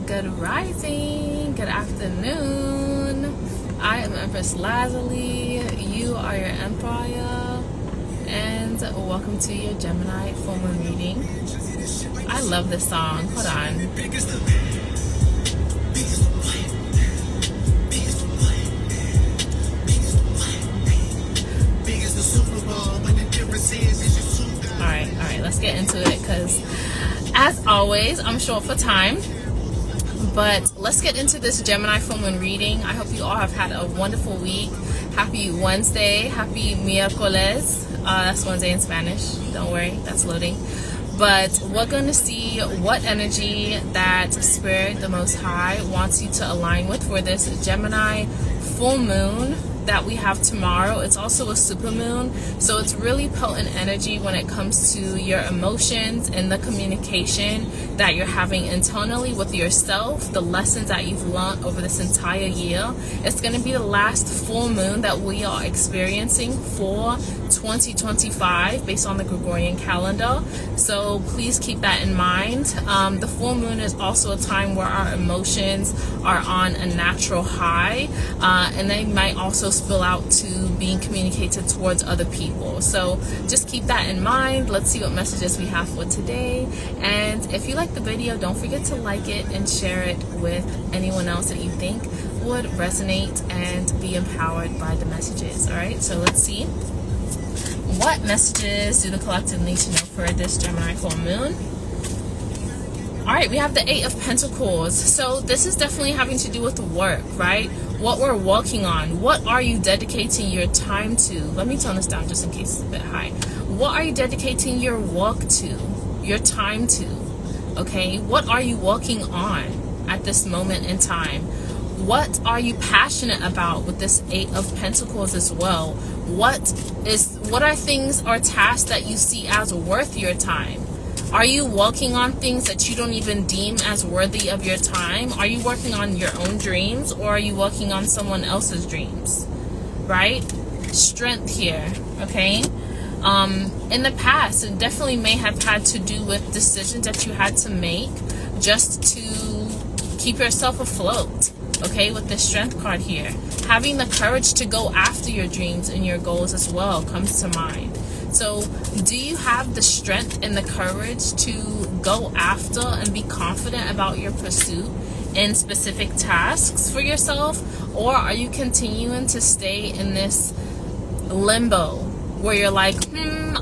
Good rising, good afternoon. I am Empress Lazuli. You are your Empire, and welcome to your Gemini full moon reading. I love this song. Hold on. All right, let's get into it because, as always, I'm short for time. But let's get into this Gemini full moon reading. I hope you all have had a wonderful week. Happy Wednesday. Happy miércoles. That's Wednesday in Spanish. Don't worry, that's loading. But we're going to see what energy that Spirit, the Most High, wants you to align with for this Gemini full moon that we have tomorrow. It's also a super moon, so it's really potent energy when it comes to your emotions and the communication that you're having internally with yourself, the lessons that you've learned over this entire year. It's going to be the last full moon that we are experiencing for 2025 based on the Gregorian calendar, so please keep that in mind. The full moon is also a time where our emotions are on a natural high, and they might also spill out to being communicated towards other people. So just keep that in mind. Let's see what messages we have for today. And if you like the video, don't forget to like it and share it with anyone else that you think would resonate and be empowered by the messages. All right, so let's see. What messages do the collective need to know for this Gemini full moon? All right, we have the Eight of Pentacles. So this is definitely having to do with work, right? What we're working on. What are you dedicating your time to? Let me tone this down just in case it's a bit high. What are you dedicating your work to, your time to? Okay, what are you working on at this moment in time? What are you passionate about with this Eight of Pentacles as well? What are things or tasks that you see as worth your time? Are you working on things that you don't even deem as worthy of your time? Are you working on your own dreams, or are you working on someone else's dreams? Right? Strength here, okay? In the past, it definitely may have had to do with decisions that you had to make just to keep yourself afloat, okay? With the Strength card here. Having the courage to go after your dreams and your goals as well comes to mind. So do you have the strength and the courage to go after and be confident about your pursuit in specific tasks for yourself? Or are you continuing to stay in this limbo where you're like,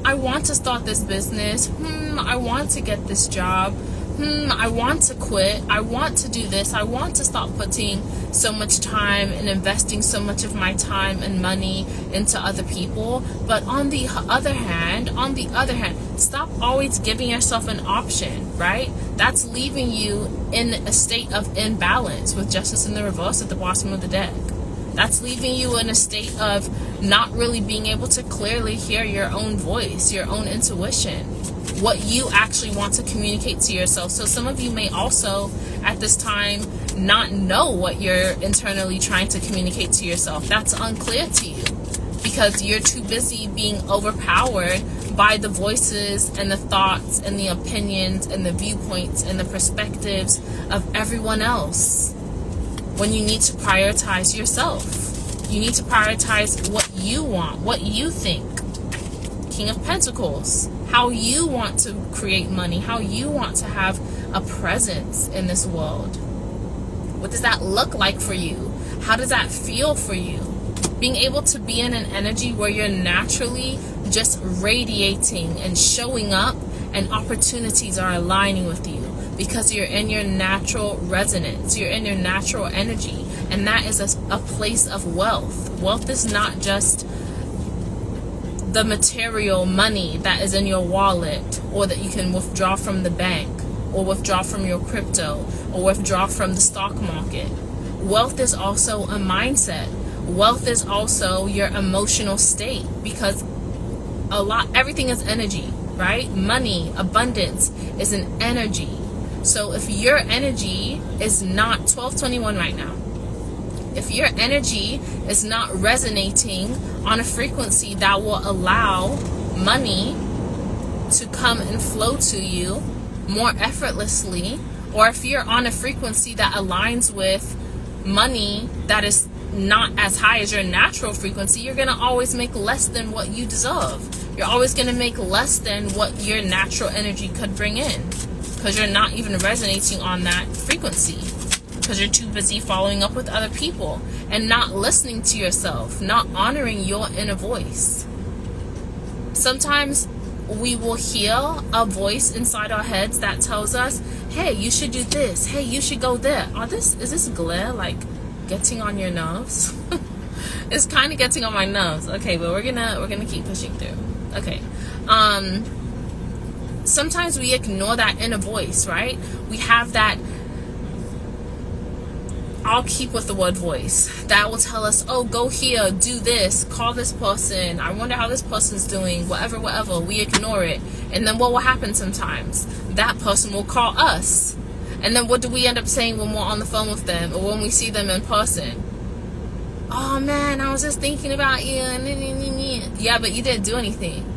I want to start this business. I want to get this job. I want to quit. I want to do this. I want to stop putting so much time and investing so much of my time and money into other people. But on the other hand, stop always giving yourself an option, right? That's leaving you in a state of imbalance with Justice in the reverse at the bottom of the deck. That's leaving you in a state of not really being able to clearly hear your own voice, your own intuition, what you actually want to communicate to yourself. So some of you may also at this time not know what you're internally trying to communicate to yourself. That's unclear to you because you're too busy being overpowered by the voices and the thoughts and the opinions and the viewpoints and the perspectives of everyone else, when you need to prioritize yourself. You need to prioritize what you want, what you think. King of Pentacles, how you want to create money, how you want to have a presence in this world. What does that look like for you? How does that feel for you? Being able to be in an energy where you're naturally just radiating and showing up, and opportunities are aligning with you because you're in your natural resonance, you're in your natural energy, and that is a place of wealth. Wealth is not just the material money that is in your wallet, or that you can withdraw from the bank, or withdraw from your crypto, or withdraw from the stock market. Wealth is also a mindset. Wealth is also your emotional state, because everything is energy, right? Money, abundance is an energy. So if your energy is not 1221 right now, if your energy is not resonating on a frequency that will allow money to come and flow to you more effortlessly, Or if you're on a frequency that aligns with money that is not as high as your natural frequency, you're going to always make less than what you deserve. You're always going to make less than what your natural energy could bring in, because you're not even resonating on that frequency, because you're too busy following up with other people and not listening to yourself, not honoring your inner voice. Sometimes we will hear a voice inside our heads that tells us, hey, you should do this, hey, you should go there. Is this glare like getting on your nerves? It's kind of getting on my nerves. Okay, but we're gonna keep pushing through. Okay. Sometimes we ignore that inner voice, right? We have that, I'll keep with the word voice, that will tell us, oh, go here, do this, call this person, I wonder how this person's doing, whatever. We ignore it. And then what will happen sometimes? That person will call us. And then what do we end up saying when we're on the phone with them, or when we see them in person? Oh man, I was just thinking about you. Yeah, but you didn't do anything.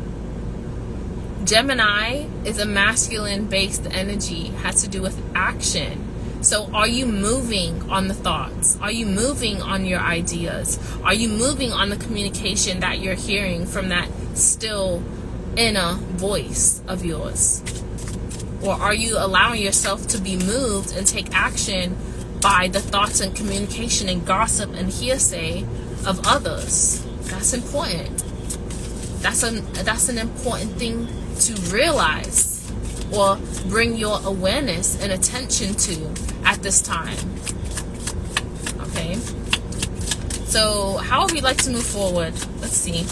Gemini is a masculine-based energy, has to do with action. So are you moving on the thoughts? Are you moving on your ideas? Are you moving on the communication that you're hearing from that still inner voice of yours? Or are you allowing yourself to be moved and take action by the thoughts and communication and gossip and hearsay of others? That's important. That's an important thing to realize, or bring your awareness and attention to at this time. Okay, so how would we like to move forward? Let's see,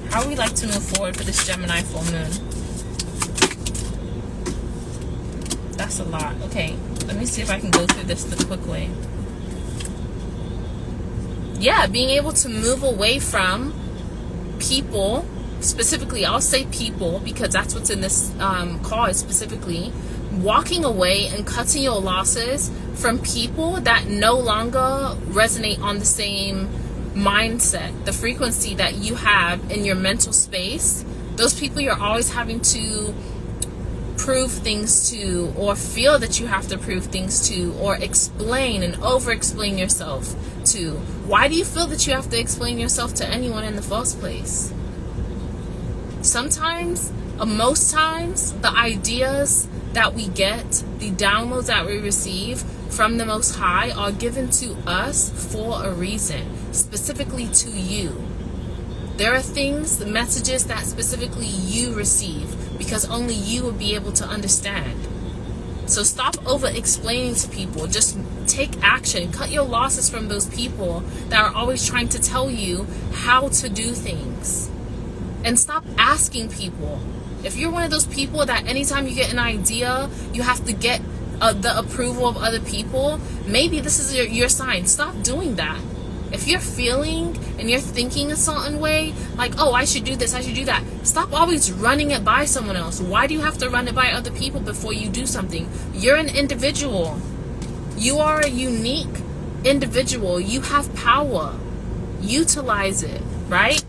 how would we like to move forward for this Gemini full moon? That's a lot. Okay, let me see if I can go through this the quick way. Yeah, being able to move away from people. Specifically, I'll say people because that's what's in this card specifically. Walking away and cutting your losses from people that no longer resonate on the same mindset, the frequency that you have in your mental space. Those people you're always having to prove things to, or feel that you have to prove things to, or explain and over-explain yourself to. Why do you feel that you have to explain yourself to anyone in the first place? Sometimes, most times, the ideas that we get, the downloads that we receive from the Most High are given to us for a reason, specifically to you. There are things, the messages that specifically you receive because only you will be able to understand. So stop over-explaining to people. Just take action. Cut your losses from those people that are always trying to tell you how to do things. And stop asking people. If you're one of those people that anytime you get an idea, you have to get the approval of other people, maybe this is your sign. Stop doing that. If you're feeling and you're thinking a certain way, like, oh, I should do this, I should do that, stop always running it by someone else. Why do you have to run it by other people before you do something? You're an individual. You are a unique individual. You have power. Utilize it, right?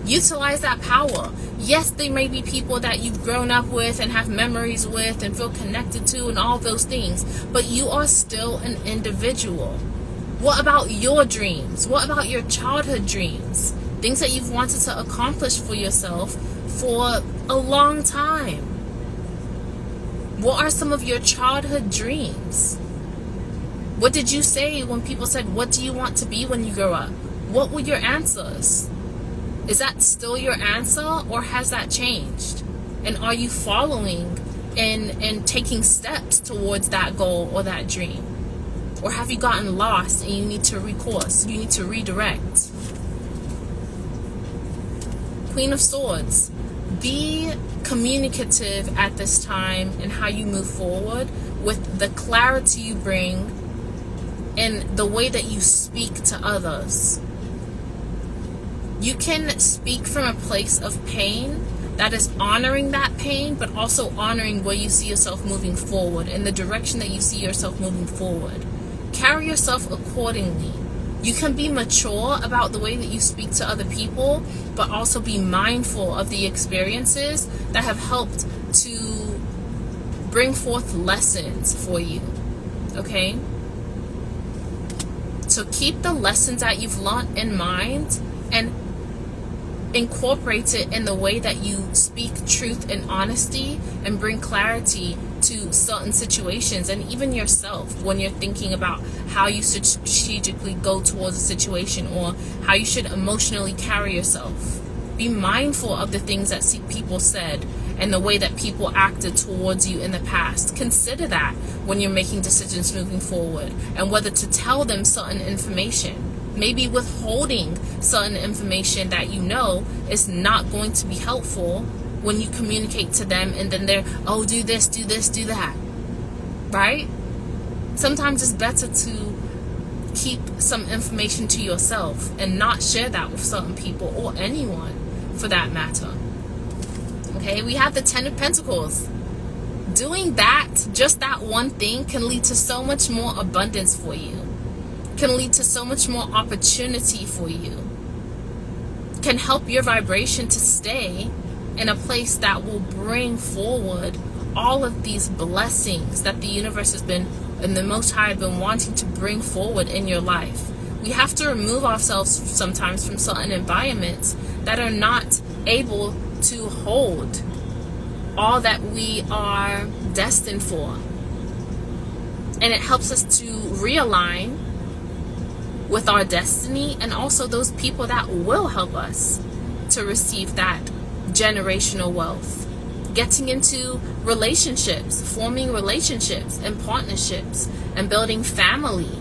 Utilize that power. Yes, they may be people that you've grown up with and have memories with and feel connected to and all those things, but you are still an individual. What about your dreams? What about your childhood dreams? Things that you've wanted to accomplish for yourself for a long time. What are some of your childhood dreams? What did you say when people said, what do you want to be when you grow up? What were your answers? Is that still your answer, or has that changed? And are you following and taking steps towards that goal or that dream? Or have you gotten lost and you need to recourse, you need to redirect? Queen of Swords. Be communicative at this time in how you move forward with the clarity you bring and the way that you speak to others. You can speak from a place of pain that is honoring that pain, but also honoring where you see yourself moving forward, in the direction that you see yourself moving forward. Carry yourself accordingly. You can be mature about the way that you speak to other people, but also be mindful of the experiences that have helped to bring forth lessons for you. Okay? So keep the lessons that you've learned in mind and incorporate it in the way that you speak truth and honesty, and bring clarity to certain situations and even yourself when you're thinking about how you should strategically go towards a situation, or how you should emotionally carry yourself. Be mindful of the things that people said and the way that people acted towards you in the past. Consider that when you're making decisions moving forward, and whether to tell them certain information. Maybe withholding certain information that you know is not going to be helpful when you communicate to them, and then they're, oh, do this, do this, do that. Right? Sometimes it's better to keep some information to yourself and not share that with certain people, or anyone for that matter. Okay, we have the 10 of Pentacles. Doing that, just that one thing, can lead to so much more abundance for you. Can lead to so much more opportunity for you. Can help your vibration to stay in a place that will bring forward all of these blessings that the universe has been, and the Most High have been wanting to bring forward in your life. We have to remove ourselves sometimes from certain environments that are not able to hold all that we are destined for. And it helps us to realign with our destiny, and also those people that will help us to receive that generational wealth. Getting into relationships, forming relationships and partnerships, and building family.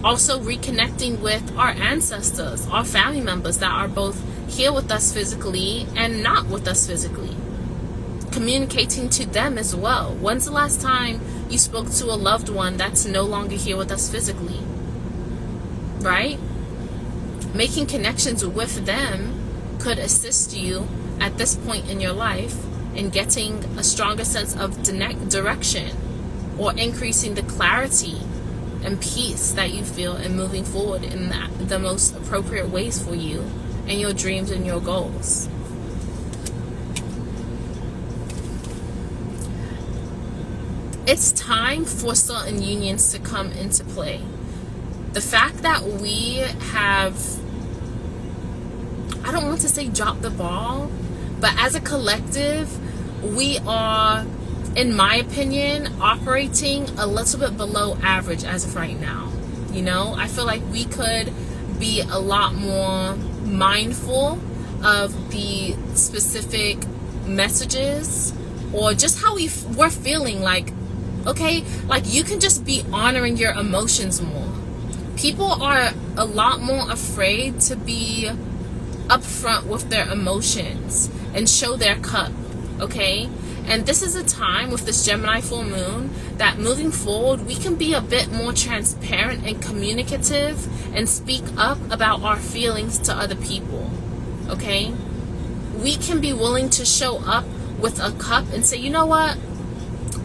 Also reconnecting with our ancestors, our family members that are both here with us physically and not with us physically. Communicating to them as well. When's the last time you spoke to a loved one that's no longer here with us physically? Right? Making connections with them could assist you at this point in your life in getting a stronger sense of direction, or increasing the clarity and peace that you feel in moving forward in the most appropriate ways for you and your dreams and your goals. It's time for certain unions to come into play. The fact that we have, I don't want to say drop the ball, but as a collective, we are, in my opinion, operating a little bit below average as of right now. You know, I feel like we could be a lot more mindful of the specific messages, or just how we're feeling. Like, okay, like you can just be honoring your emotions more. People are a lot more afraid to be upfront with their emotions and show their cup, okay? And this is a time with this Gemini full moon that moving forward, we can be a bit more transparent and communicative and speak up about our feelings to other people, okay? We can be willing to show up with a cup and say, you know what?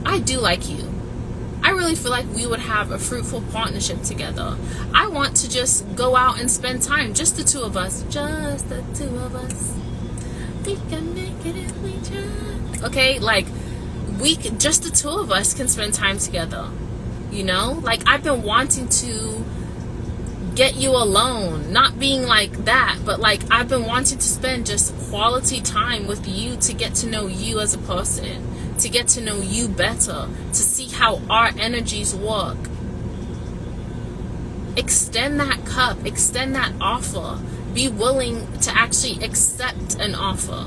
I do like you. I really feel like we would have a fruitful partnership together. I want to just go out and spend time, just the two of us. Just the two of us. We can make it if we try. Okay, like, just the two of us can spend time together. You know? Like, I've been wanting to get you alone. Not being like that, but like, I've been wanting to spend just quality time with you to get to know you as a person. To get to know you better, to see how our energies work. Extend that cup, extend that offer. Be willing to actually accept an offer.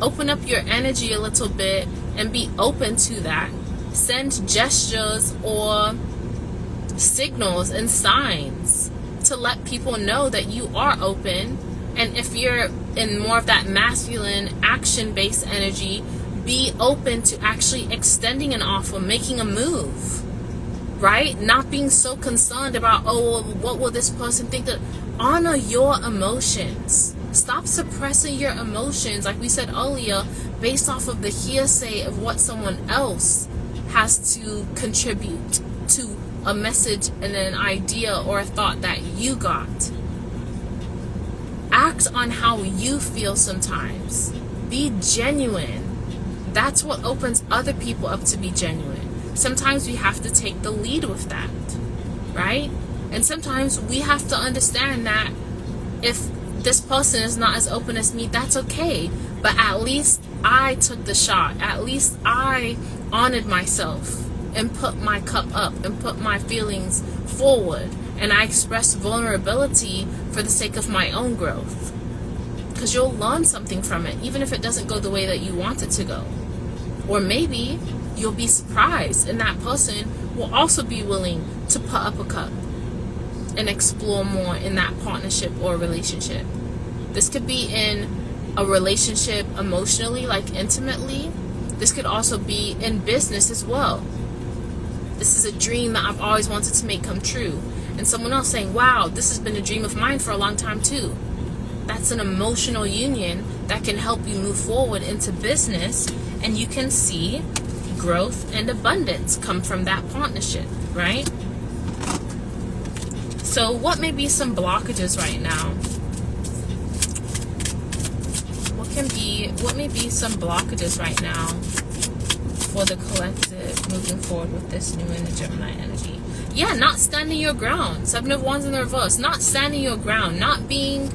Open up your energy a little bit and be open to that. Send gestures or signals and signs to let people know that you are open. And if you're in more of that masculine, action-based energy, be open to actually extending an offer, making a move, right? Not being so concerned about, oh, what will this person think? That honor your emotions. Stop suppressing your emotions, like we said earlier, based off of the hearsay of what someone else has to contribute to a message and an idea or a thought that you got. Act on how you feel sometimes. Be genuine. That's what opens other people up to be genuine. Sometimes we have to take the lead with that, right? And sometimes we have to understand that if this person is not as open as me, that's okay. But at least I took the shot. At least I honored myself and put my cup up and put my feelings forward. And I expressed vulnerability for the sake of my own growth. Because you'll learn something from it, even if it doesn't go the way that you want it to go. Or maybe you'll be surprised and that person will also be willing to put up a cup and explore more in that partnership or relationship. This could be in a relationship emotionally, like intimately. This could also be in business as well. This is a dream that I've always wanted to make come true. And someone else saying, wow, this has been a dream of mine for a long time too. That's an emotional union that can help you move forward into business, and you can see growth and abundance come from that partnership, right? So what may be some blockages right now? What may be some blockages right now for the collective moving forward with this new in the Gemini energy? Yeah, not standing your ground. 7 of Wands in the reverse. Not standing your ground. Not being,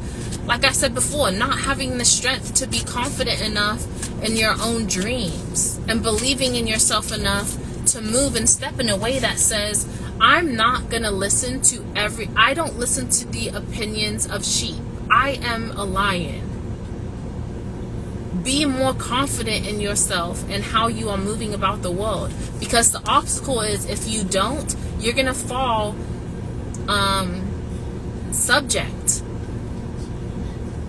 like I said before, not having the strength to be confident enough in your own dreams and believing in yourself enough to move and step in a way that says, I'm not going to listen to I don't listen to the opinions of sheep. I am a lion. Be more confident in yourself and how you are moving about the world. Because the obstacle is, if you don't, you're going to fall subject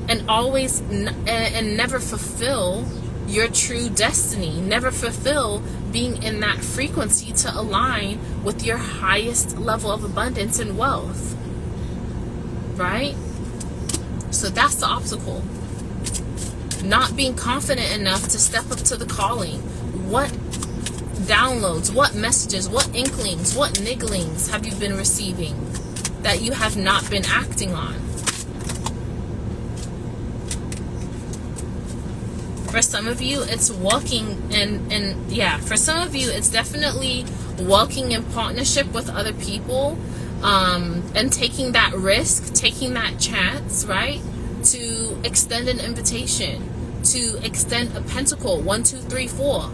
and always and never fulfill your true destiny. Never fulfill being in that frequency to align with your highest level of abundance and wealth. Right? So that's the obstacle. Not being confident enough to step up to the calling. What downloads, what messages, what inklings, what nigglings have you been receiving that you have not been acting on? For some of you, it's walking for some of you, it's definitely walking in partnership with other people, and taking that risk, taking that chance, right? To extend an invitation, to extend a pentacle, 1, 2, 3, 4,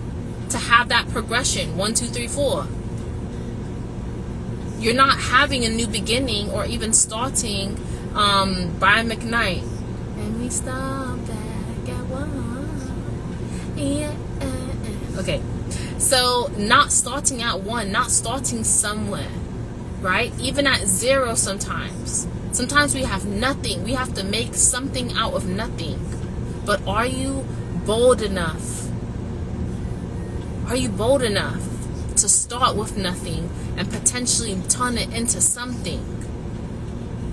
to have that progression, 1, 2, 3, 4. You're not having a new beginning or even starting, Brian McKnight. And we start back at 1. Yeah. Okay. So not starting at 1, not starting somewhere, right? Even at 0 sometimes. Sometimes we have nothing. We have to make something out of nothing. But are you bold enough? Are you bold enough to start with nothing and potentially turn it into something?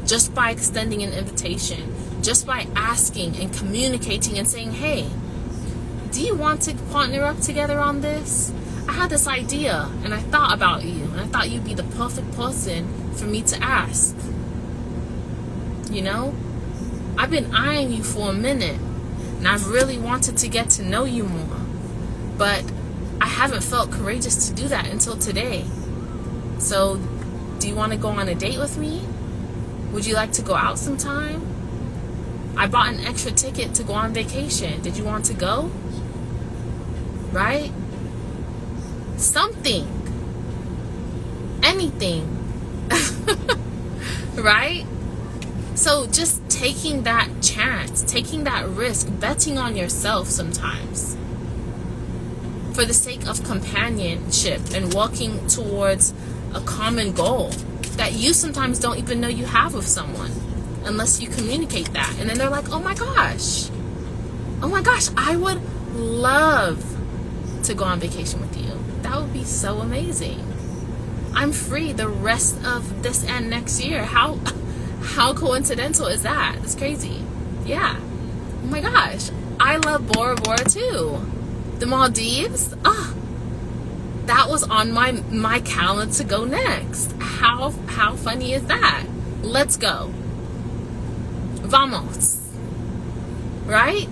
Just by extending an invitation. Just by asking and communicating and saying, hey, do you want to partner up together on this? I had this idea and I thought about you. And I thought you'd be the perfect person for me to ask. You know, I've been eyeing you for a minute and I've really wanted to get to know you more, but I haven't felt courageous to do that until today. So do you want to go on a date with me? Would you like to go out sometime? I bought an extra ticket to go on vacation. Did you want to go? Right? Something. Anything. Right? So just taking that chance, taking that risk, betting on yourself sometimes for the sake of companionship and walking towards a common goal that you sometimes don't even know you have with someone unless you communicate that. And then they're like, oh my gosh, I would love to go on vacation with you. That would be so amazing. I'm free the rest of this and next year. How coincidental is that? It's crazy. Yeah. Oh my gosh. I love Bora Bora too. The Maldives. That was on my calendar to go next. How funny is that? Let's go. Vamos. Right?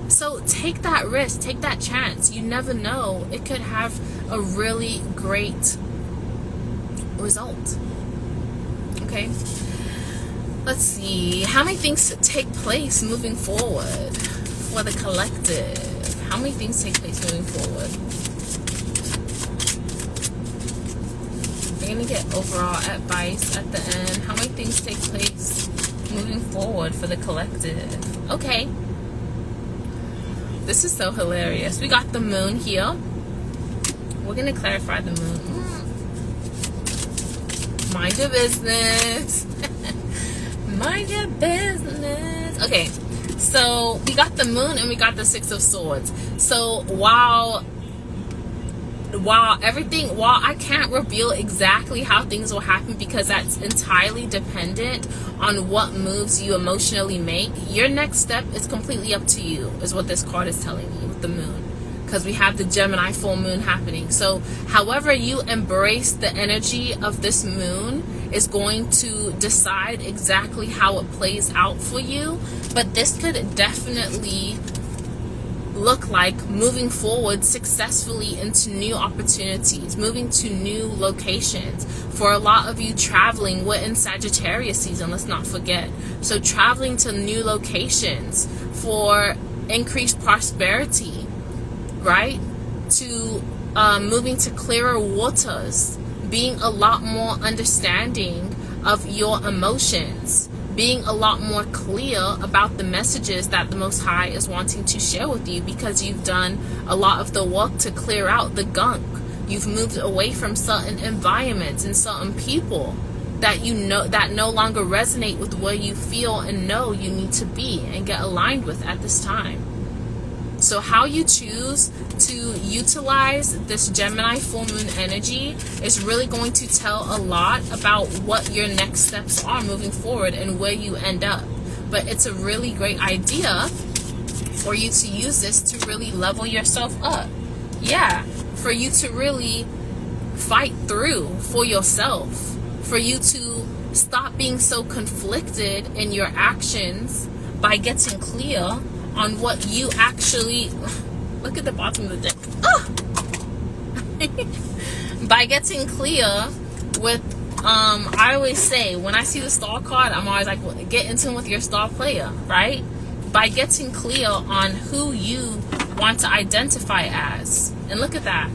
So take that risk, take that chance. You never know. It could have a really great result. Okay? Let's see. How many things take place moving forward for the collective? How many things take place moving forward? We're going to get overall advice at the end. How many things take place moving forward for the collective? Okay. This is so hilarious. We got the moon here. We're going to clarify the moon. Mind your business. Mind your business. Okay, so we got the moon and we got the Six of Swords. So while I can't reveal exactly how things will happen, because that's entirely dependent on what moves you emotionally make, your next step is completely up to you, is what this card is telling you with the moon. Because we have the Gemini full moon happening. So however you embrace the energy of this moon is going to decide exactly how it plays out for you. But this could definitely look like moving forward successfully into new opportunities, moving to new locations. For a lot of you traveling, we're in Sagittarius season, let's not forget. So traveling to new locations for increased prosperity, right? To moving to clearer waters, being a lot more understanding of your emotions, being a lot more clear about the messages that the Most High is wanting to share with you, because you've done a lot of the work to clear out the gunk. You've moved away from certain environments and certain people that you know that no longer resonate with where you feel and know you need to be and get aligned with at this time. So how you choose to utilize this Gemini full moon energy is really going to tell a lot about what your next steps are moving forward and where you end up. But it's a really great idea for you to use this to really level yourself up. Yeah, for you to really fight through for yourself, for you to stop being so conflicted in your actions by getting clear on what you actually, look at the bottom of the deck. By getting clear with, I always say, when I see the star card, I'm always like, well, get in tune with your star player, right? By getting clear on who you want to identify as. And look at that.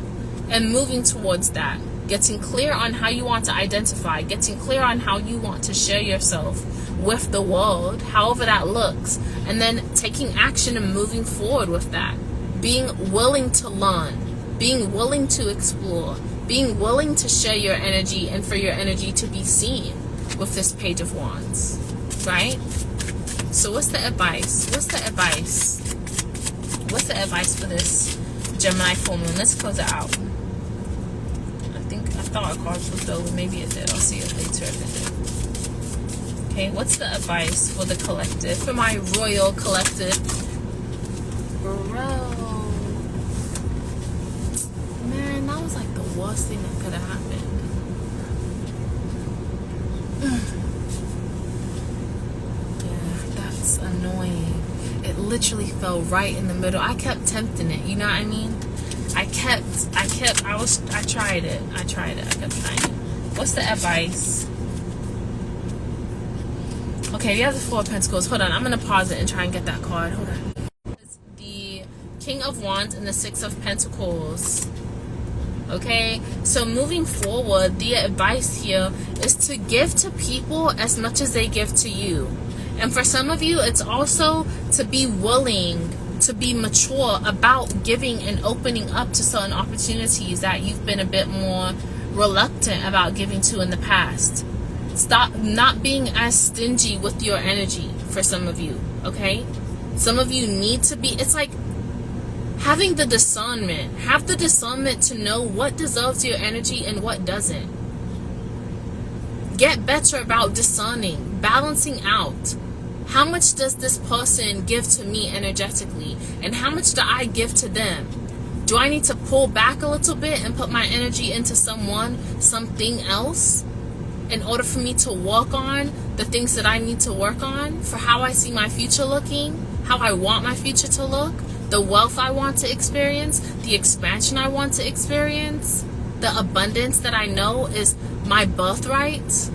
And moving towards that. Getting clear on how you want to identify. Getting clear on how you want to share yourself with the world, however that looks, and then taking action and moving forward with that. Being willing to learn, being willing to explore, being willing to share your energy and for your energy to be seen with this Page of Wands, right? So what's the advice? What's the advice? What's the advice for this Gemini full moon? Let's close it out. I thought our cards looked over. Maybe it did. I'll see it later if it did. Okay, what's the advice for the collective, for my royal collective? Bro, man, that was like the worst thing that could have happened. Yeah, that's annoying. It literally fell right in the middle. I kept tempting it, you know what I mean? I tried it. I kept trying it. What's the advice? Okay, we have the Four of Pentacles. Hold on, I'm going to pause it and try and get that card. Hold on. It's the King of Wands and the Six of Pentacles. Okay, so moving forward, the advice here is to give to people as much as they give to you. And for some of you, it's also to be willing to be mature about giving and opening up to certain opportunities that you've been a bit more reluctant about giving to in the past. Stop not being as stingy with your energy for some of you, okay? Some of you need to be, it's like having the discernment. Have the discernment to know what deserves your energy and what doesn't. Get better about discerning, balancing out. How much does this person give to me energetically? And how much do I give to them? Do I need to pull back a little bit and put my energy into someone, something else? in order for me to work on the things that I need to work on for how I see my future looking, how I want my future to look, the wealth I want to experience, the expansion I want to experience, the abundance that I know is my birthright.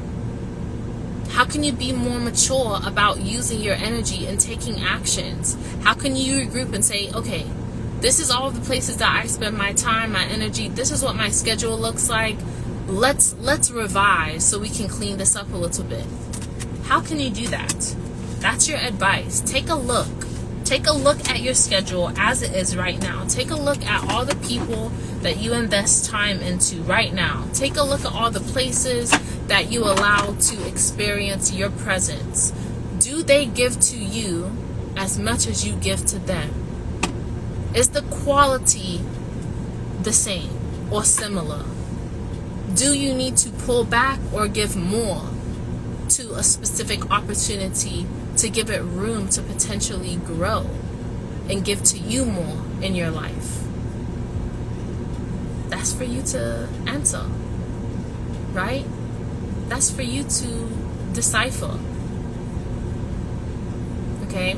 How can you be more mature about using your energy and taking actions? How can you regroup and say, okay, this is all the places that I spend my time, my energy. This is what my schedule looks like. Let's revise so we can clean this up a little bit. How can you do that? That's your advice. Take a look. Take a look at your schedule as it is right now. Take a look at all the people that you invest time into right now. Take a look at all the places that you allow to experience your presence. Do they give to you as much as you give to them? Is the quality the same or similar? Do you need to pull back or give more to a specific opportunity to give it room to potentially grow and give to you more in your life? That's for you to answer, right? That's for you to decipher. Okay?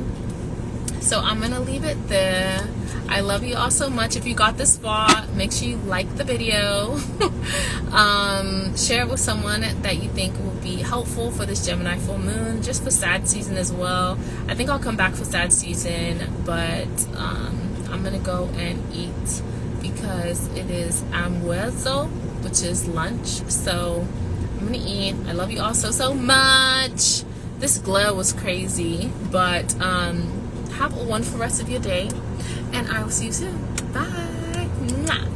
So I'm going to leave it there. I love you all so much. If you got this far, make sure you like the video. Share it with someone that you think will be helpful for this Gemini full moon, just for Sag season as well. I think I'll come back for Sag season, but I'm going to go and eat because it is almuerzo, which is lunch. So I'm going to eat. I love you all so much. This glare was crazy, but have a wonderful rest of your day. And I will see you soon. Bye. Mwah.